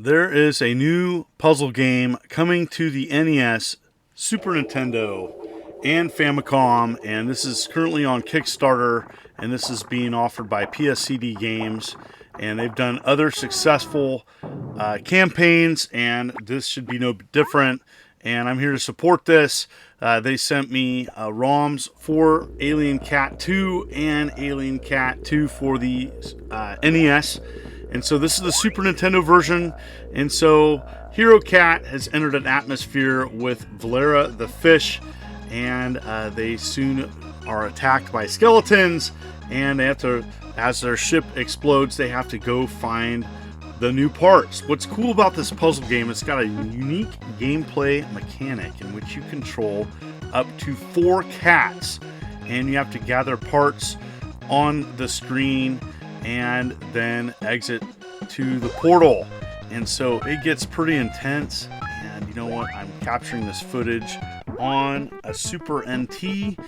There is a new puzzle game coming to the NES, Super Nintendo, and Famicom, and this is currently on Kickstarter, and this is being offered by PSCD Games, and they've done other successful campaigns, and this should be no different, and I'm here to support this. They sent me ROMs for Alien Cat 2 and Alien Cat 2 for the NES. And so this is the Super Nintendo version. And so Hero Cat has entered an atmosphere with Valera the fish, and they soon are attacked by skeletons, and they have to, as their ship explodes, they have to go find the new parts. What's cool about this puzzle game, it's got a unique gameplay mechanic in which you control up to 4 cats, and you have to gather parts on the screen and then exit to the portal. And so it gets pretty intense, and you know what, I'm capturing this footage on a Super NT. It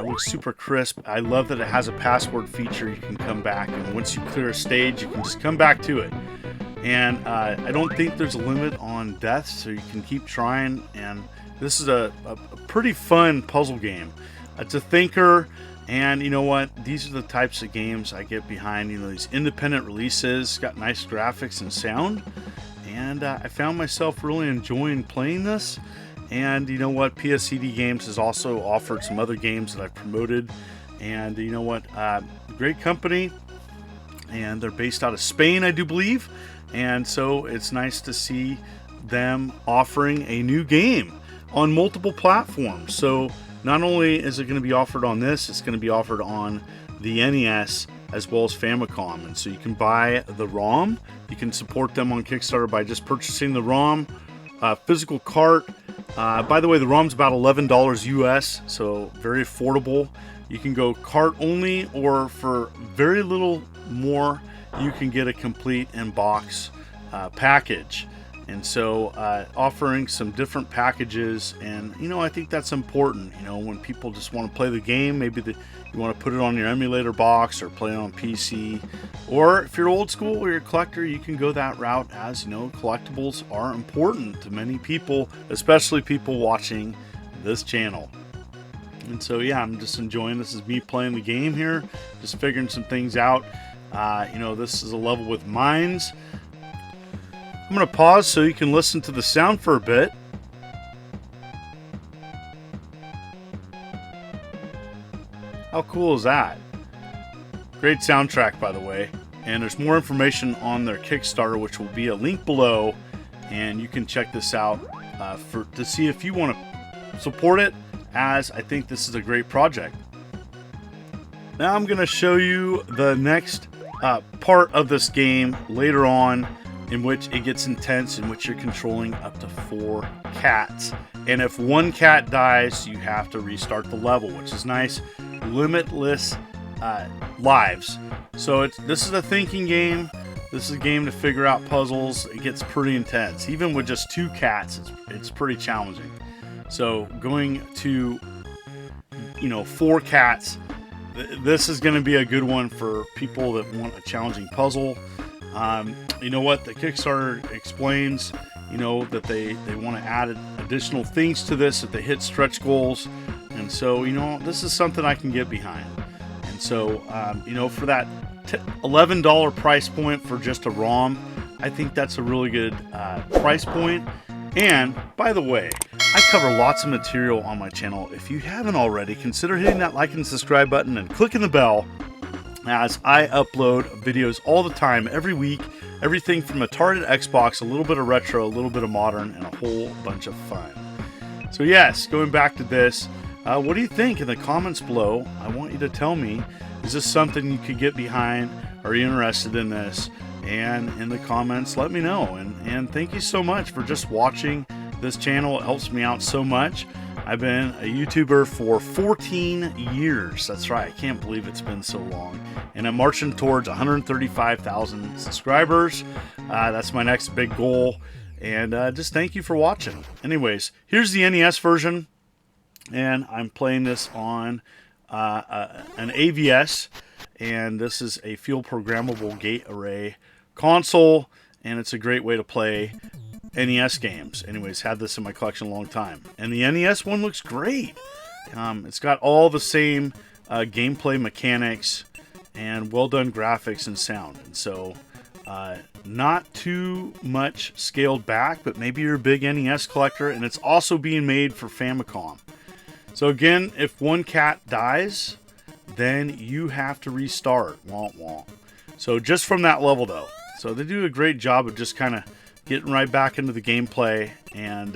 looks super crisp. I love that it has a password feature. You can come back, and once you clear a stage, you can just come back to it. And I don't think there's a limit on deaths, so you can keep trying. And this is a pretty fun puzzle game. It's a thinker, and you know what? These are the types of games I get behind. You know, these independent releases, got nice graphics and sound, and I found myself really enjoying playing this. And you know what? PSCD Games has also offered some other games that I've promoted, and you know what? Great company, and they're based out of Spain, I do believe. And so it's nice to see them offering a new game on multiple platforms. So not only is it going to be offered on this, it's going to be offered on the NES as well as Famicom. And so you can buy the ROM. You can support them on Kickstarter by just purchasing the ROM, physical cart. By the way, the ROM's about $11 US, so very affordable. You can go cart only, or for very little more, you can get a complete in-box package. And so offering some different packages, and you know, I think that's important. You know, when people just want to play the game, maybe you want to put it on your emulator box or play it on PC, or if you're old school or you're a collector, you can go that route. As you know, collectibles are important to many people, especially people watching this channel. And so yeah, I'm just enjoying this. Is me playing the game here, just figuring some things out. You know, this is a level with mines. I'm going to pause so you can listen to the sound for a bit. How cool is that? Great soundtrack, by the way. And there's more information on their Kickstarter, which will be a link below. And you can check this out to see if you want to support it, as I think this is a great project. Now I'm going to show you the next part of this game later on, in which it gets intense, in which you're controlling up to 4 cats. And if one cat dies, you have to restart the level, which is nice. Limitless lives. So this is a thinking game. This is a game to figure out puzzles. It gets pretty intense. Even with just 2 cats, it's pretty challenging. So going to, you know, 4 cats, this is going to be a good one for people that want a challenging puzzle. You know what? The Kickstarter explains, you know, that they want to add additional things to this if they hit stretch goals. And so, you know, this is something I can get behind. And so, you know, for that $11 price point for just a ROM, I think that's a really good price point. And by the way, I cover lots of material on my channel. If you haven't already, consider hitting that like and subscribe button and clicking the bell, as I upload videos all the time, every week. Everything from Atari to Xbox, a little bit of retro, a little bit of modern, and a whole bunch of fun. So yes, going back to this, what do you think in the comments below? I want you to tell me, is this something you could get behind? Are you interested in this? And in the comments, let me know. And thank you so much for just watching this channel. It helps me out so much. I've been a YouTuber for 14 years. That's right. I can't believe it's been so long. And I'm marching towards 135,000 subscribers. That's my next big goal. And just thank you for watching. Anyways, here's the NES version. And I'm playing this on an AVS. And this is a field programmable gate array console. and it's a great way to play NES games. Anyways, had this in my collection a long time. And the NES one looks great. It's got all the same gameplay mechanics and well done graphics and sound. And so not too much scaled back, but maybe you're a big NES collector, and it's also being made for Famicom. So again, if one cat dies, then you have to restart. Womp womp. So just from that level though. So they do a great job of just kind of getting right back into the gameplay. And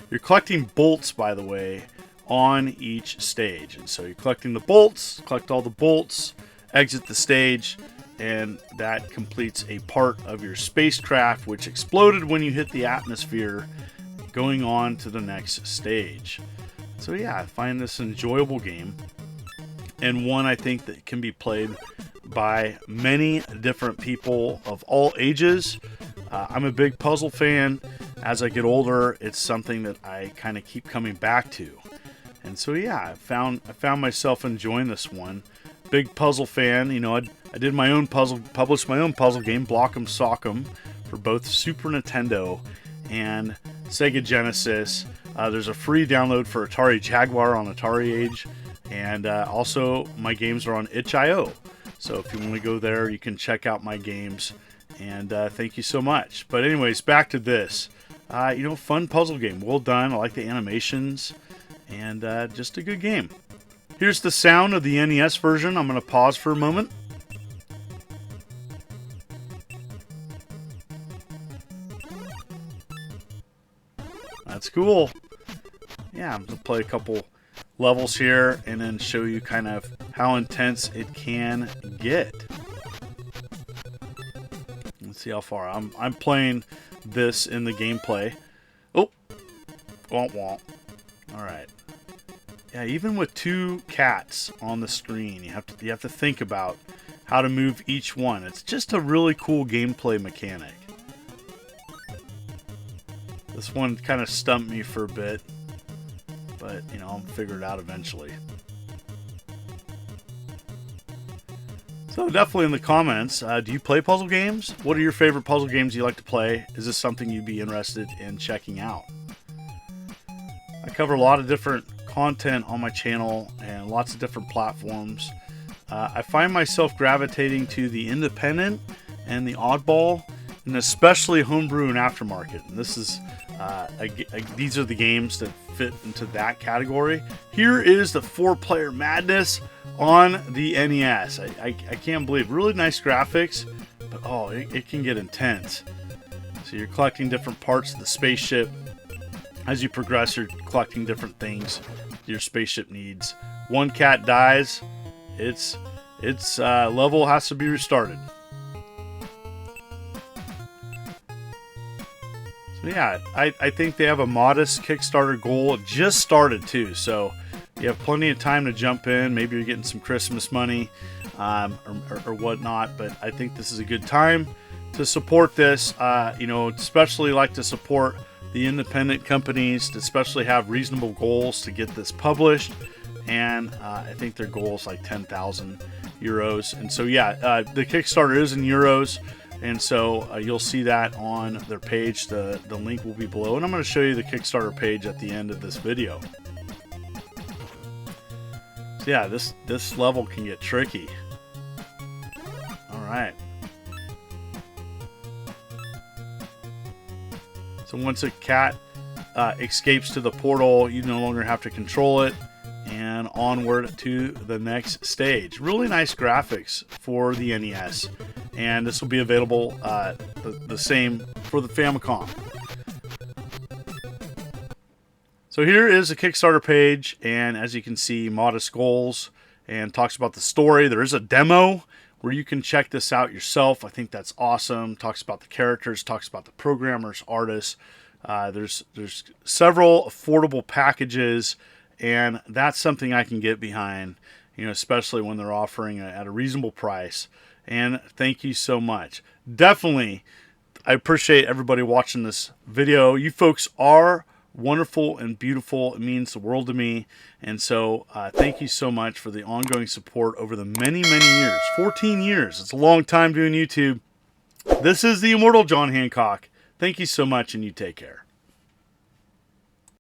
you're collecting bolts, by the way, on each stage. And so you're collecting the bolts, collect all the bolts, exit the stage, and that completes a part of your spacecraft, which exploded when you hit the atmosphere, going on to the next stage. So yeah, I find this an enjoyable game, and one I think that can be played by many different people of all ages. I'm a big puzzle fan. As I get older, it's something that I kind of keep coming back to. And so yeah, I found myself enjoying this one. Big puzzle fan. You know, I did my own puzzle, published my own puzzle game, Block'em Sock'em, for both Super Nintendo and Sega Genesis. There's a free download for Atari Jaguar on Atari Age, and also my games are on itch.io. So if you want to go there, you can check out my games. And thank you so much. But anyways, back to this. You know, fun puzzle game. Well done. I like the animations, and just a good game. Here's the sound of the NES version. I'm going to pause for a moment. That's cool. Yeah, I'm going to play a couple levels here and then show you kind of how intense it can get. Let's see how far. I'm playing this in the gameplay. Oh, womp womp. All right. Yeah, even with two cats on the screen, you have to think about how to move each one. It's just a really cool gameplay mechanic. This one kind of stumped me for a bit, but you know, I'll figure it out eventually. So definitely in the comments, do you play puzzle games? What are your favorite puzzle games you like to play? Is this something you'd be interested in checking out? I cover a lot of different content on my channel and lots of different platforms. I find myself gravitating to the independent and the oddball, and especially Homebrew and Aftermarket. And this is these are the games that fit into that category. Here is the 4-player madness on the NES. I can't believe. Really nice graphics, but oh, it can get intense. So you're collecting different parts of the spaceship. As you progress, you're collecting different things your spaceship needs. One cat dies, its level has to be restarted. So yeah, I think they have a modest Kickstarter goal. It just started too, so you have plenty of time to jump in. Maybe you're getting some Christmas money or whatnot, but I think this is a good time to support this. You know, especially like to support the independent companies that especially have reasonable goals to get this published, and I think their goal is like 10,000 euros. And so yeah, the Kickstarter is in euros, and so you'll see that on their page. The link will be below, and I'm going to show you the Kickstarter page at the end of this video. So yeah, this level can get tricky. All right. So once a cat escapes to the portal, you no longer have to control it, and onward to the next stage. Really nice graphics for the NES, and this will be available the same for the Famicom. So here is the Kickstarter page, and as you can see, modest goals, and talks about the story. There is a demo where you can check this out yourself. I think that's awesome. Talks about the characters, talks about the programmers, artists. There's several affordable packages, and that's something I can get behind, you know, especially when they're offering at a reasonable price. And thank you so much. Definitely, I appreciate everybody watching this video. You folks are wonderful and beautiful. It means the world to me. And so thank you so much for the ongoing support over the many years. 14 years. It's a long time doing YouTube. This is the immortal John Hancock. Thank you so much, and you take care.